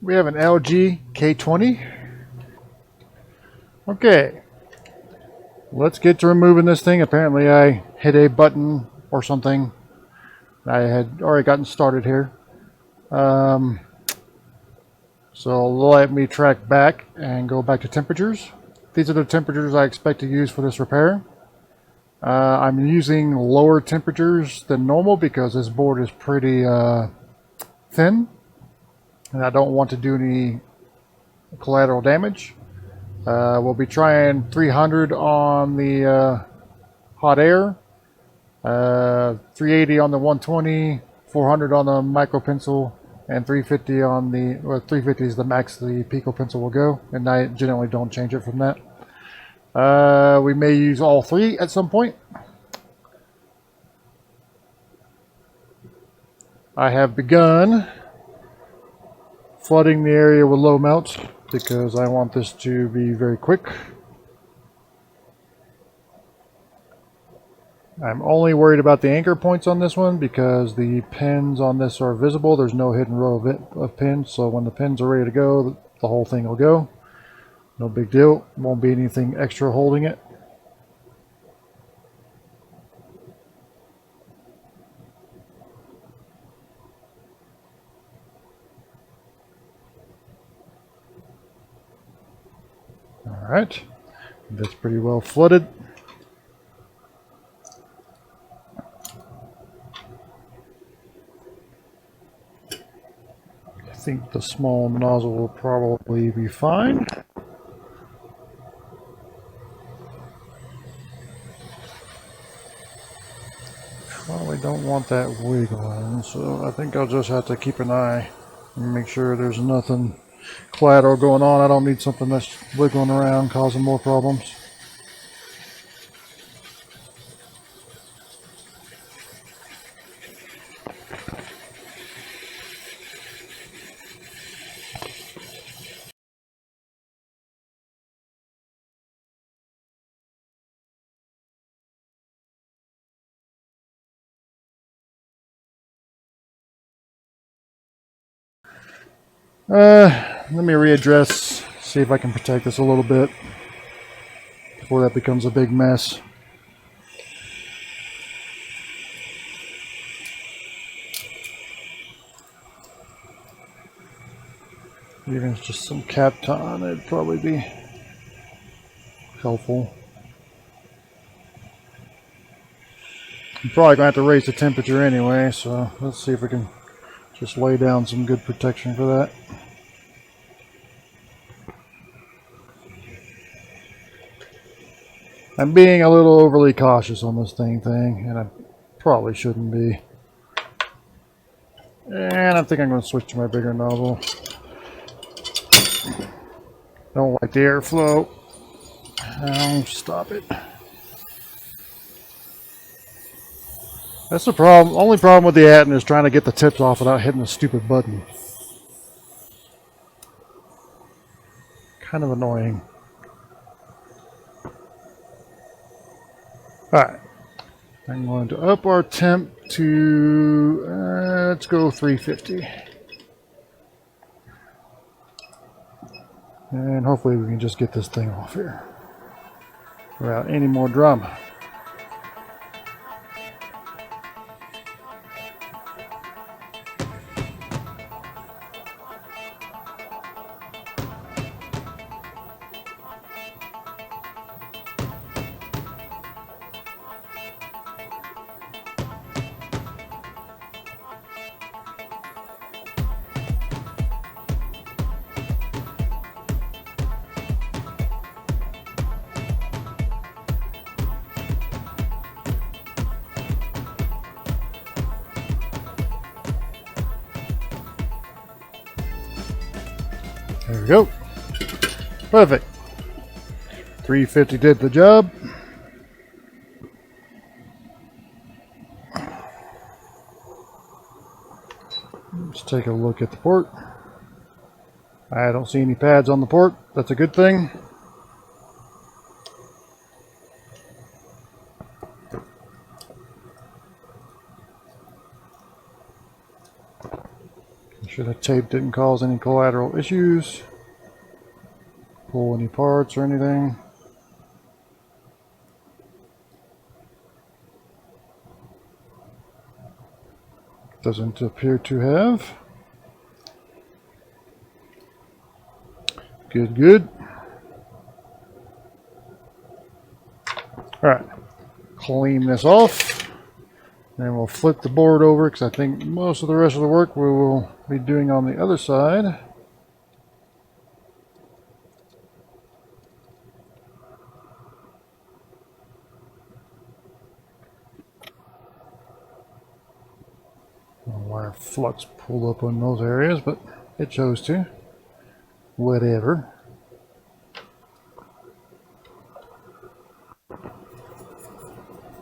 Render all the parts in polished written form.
We have an LG K20. Okay, let's get to removing this thing. Apparently I hit a button or something. I had already gotten started here. So let me track back and go back to temperatures. These are the temperatures I expect to use for this repair. I'm using lower temperatures than normal because this board is pretty thin and I don't want to do any collateral damage. We'll be trying 300 on the hot air, 380 on the 120, 400 on the micro pencil, and 350 on the, well, 350 is the max the pico pencil will go, and I generally don't change it from that. We may use all three at some point. I have begun flooding the area with low melts because I want this to be very quick. I'm only worried about the anchor points on this one because the pins on this are visible. There's no hidden row of pins, so when the pins are ready to go, the whole thing will go. No big deal. Won't be anything extra holding it. Alright, that's pretty well flooded. I think the small nozzle will probably be fine. Probably don't want that wiggling, so I think I'll just have to keep an eye and make sure there's nothing collateral going on. I don't need something that's wiggling around causing more problems. Let me readdress, see if I can protect this a little bit before that becomes a big mess. Even if it's just some Kapton, it'd probably be helpful. I'm probably going to have to raise the temperature anyway, so let's see if we can just lay down some good protection for that. I'm being a little overly cautious on this thing, and I probably shouldn't be. And I think I'm going to switch to my bigger nozzle. Don't like the airflow. Oh, stop it. That's the problem. Only problem with the Atten is trying to get the tips off without hitting the stupid button. Kind of annoying. Alright. I'm going to up our temp to, let's go 350. And hopefully we can just get this thing off here without any more drama. There we go. Perfect. 350 did the job. Let's take a look at the port. I don't see any pads on the port. That's a good thing. sure the tape didn't cause any collateral issues. Pull any parts or anything. Doesn't appear to have. Good, good. Alright, clean this off. And we'll flip the board over because I think most of the rest of the work we will be doing on the other side. Wire flux pulled up on those areas, but it chose to. Whatever.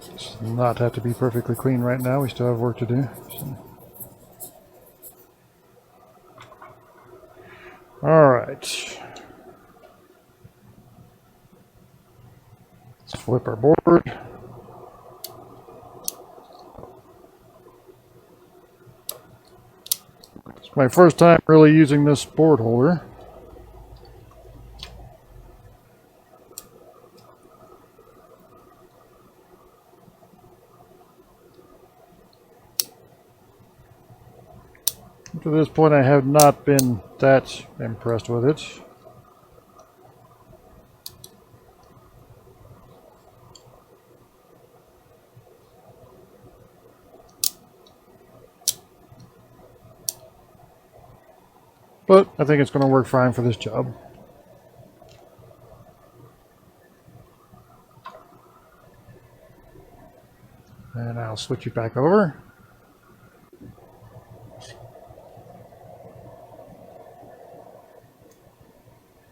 Does not have to be perfectly clean right now. We still have work to do. So. All right. Let's flip our board. It's my first time really using this board holder. To this point, I have not been that impressed with it. But I think it's going to work fine for this job. And I'll switch it back over.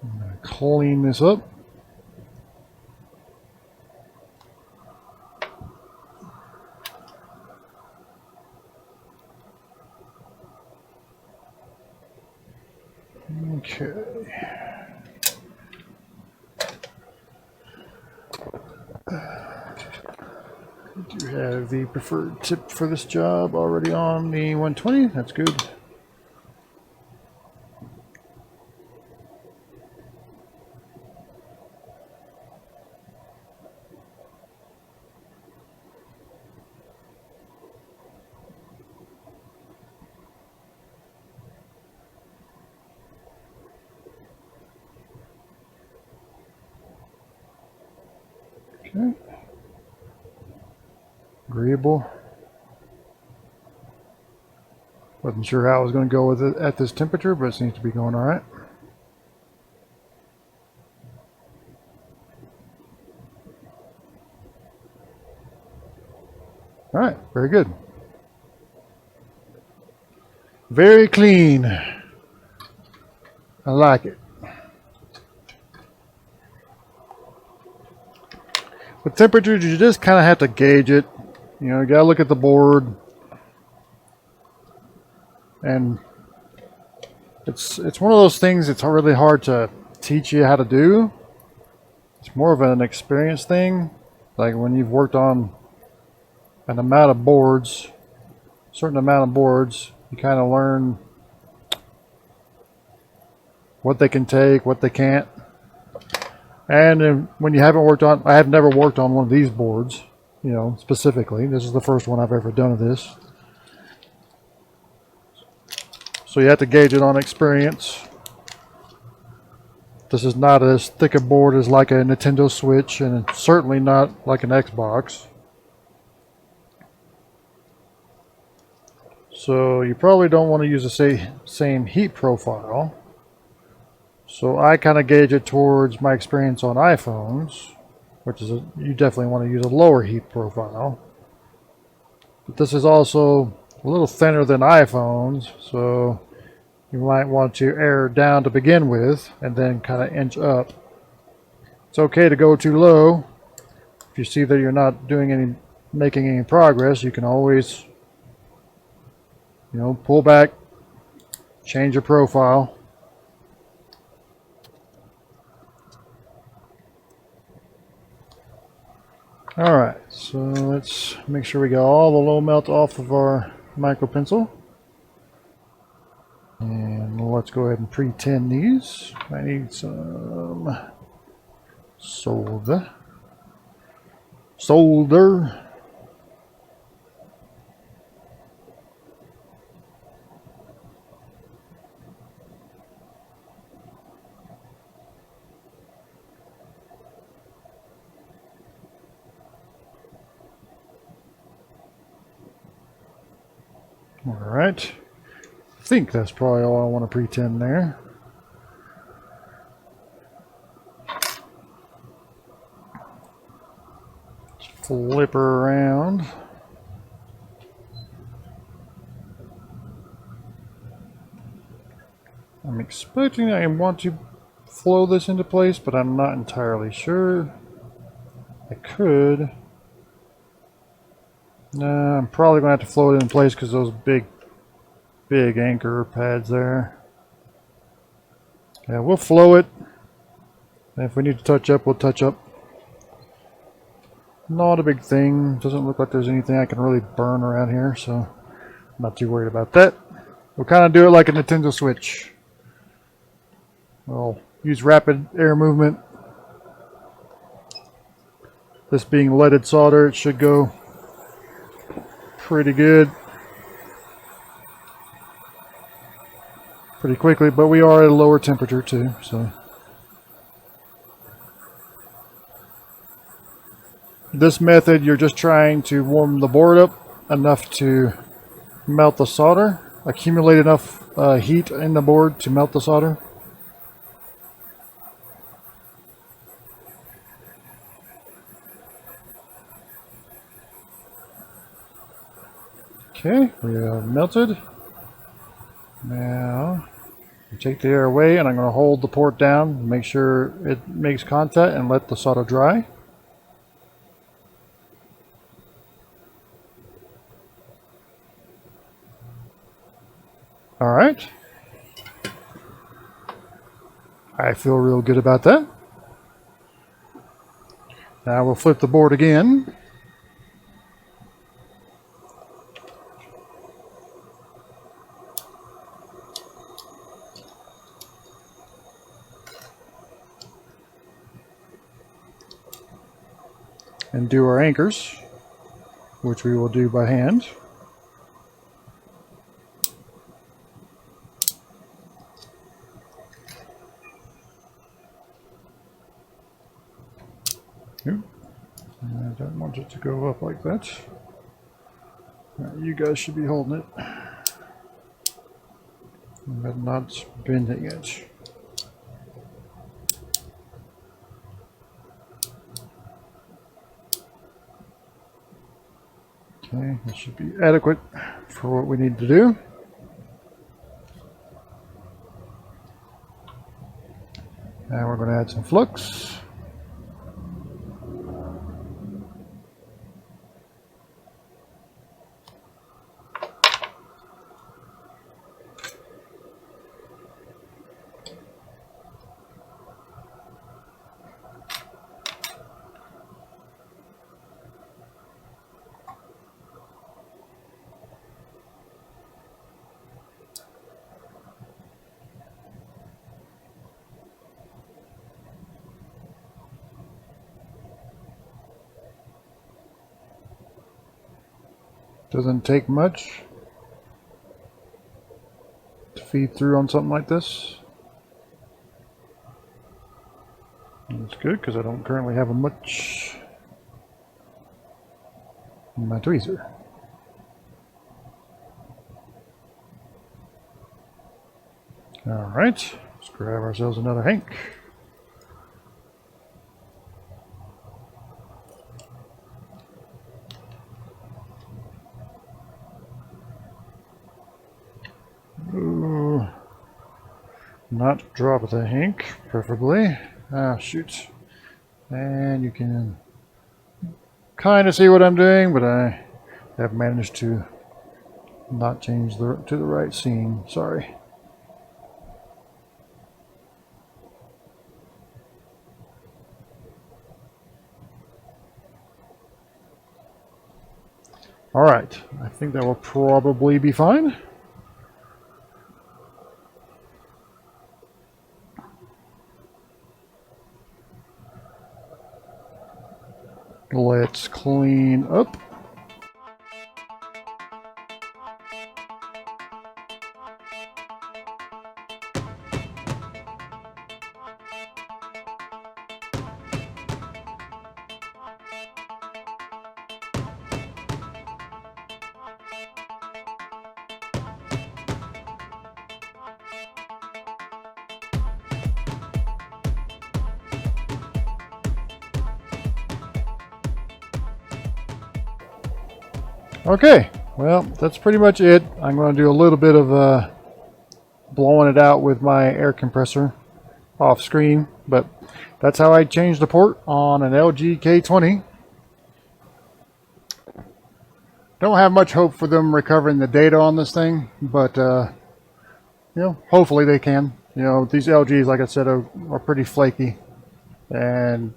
I'm going to clean this up. Okay. I do have the preferred tip for this job already on the 120. That's good. Okay. Agreeable. Wasn't sure how I was going to go with it at this temperature, but it seems to be going all right. All right, very good. Very clean. I like it. With temperatures, you just kind of have to gauge it. You know, you gotta look at the board, and it's one of those things that's really hard to teach you how to do. It's more of an experience thing. Like when you've worked on an amount of boards, certain amount of boards, you kind of learn what they can take, what they can't. And when you haven't worked on, I have never worked on one of these boards, you know, specifically. This is the first one I've ever done of this. So you have to gauge it on experience. This is not as thick a board as like a Nintendo Switch, and it's certainly not like an Xbox. So you probably don't want to use the same heat profile. So I kind of gauge it towards my experience on iPhones, which is you definitely want to use a lower heat profile. But this is also a little thinner than iPhones, so you might want to air down to begin with and then kind of inch up. It's okay to go too low. If you see that you're not making any progress, you can always, you know, pull back, change your profile. Alright, so let's make sure we got all the low melt off of our micro pencil. let's go ahead and pre-tin these. I need some solder. Alright, I think that's probably all I want to pre-tin there. Let's flip her around. I'm expecting I want to flow this into place, but I'm not entirely sure. I could. Nah, I'm probably going to have to float it in place because those big anchor pads there. Yeah, we'll flow it. And if we need to touch up, we'll touch up. Not a big thing. Doesn't look like there's anything I can really burn around here, so I'm not too worried about that. We'll kind of do it like a Nintendo Switch. We'll use rapid air movement. This being leaded solder, it should go pretty good. Pretty quickly, but we are at a lower temperature too, so. This method, you're just trying to warm the board up enough to melt the solder, accumulate enough heat in the board to melt the solder. Okay, we have melted. Now, take the air away, and I'm going to hold the port down, make sure it makes contact, and let the solder dry. All right. I feel real good about that. Now we'll flip the board again. And do our anchors, which we will do by hand. Ooh. I don't want it to go up like that. You guys should be holding it, but not bending it. Okay, that should be adequate for what we need to do. Now we're going to add some flux. Doesn't take much to feed through on something like this. That's good because I don't currently have much in my tweezer. All right, let's grab ourselves another hank. Ooh, not drop the hank, preferably. Ah, shoot. And you can kind of see what I'm doing, but I have managed to not change to the right scene. Sorry. All right, I think that will probably be fine. Let's clean up. Okay, well, that's pretty much it. I'm going to do a little bit of blowing it out with my air compressor off screen, but that's how I changed the port on an LG K20. Don't have much hope for them recovering the data on this thing, but you know, hopefully they can. You know, these LGs, like I said, are pretty flaky, and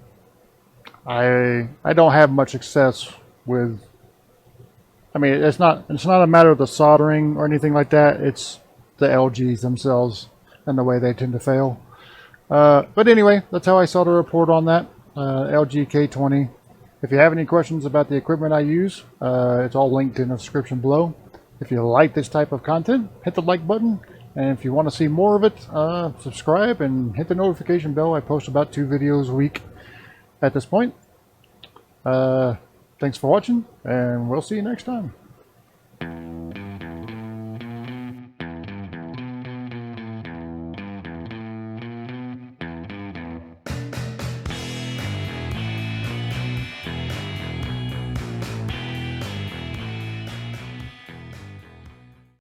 I don't have much success with. I mean, it's not a matter of the soldering or anything like that. It's the LGs themselves and the way they tend to fail. But anyway, that's how I solder a port on that LG K20. If you have any questions about the equipment I use, it's all linked in the description below. If you like this type of content, hit the like button. And if you want to see more of it, subscribe and hit the notification bell. I post about 2 videos a week at this point. Thanks for watching, and we'll see you next time.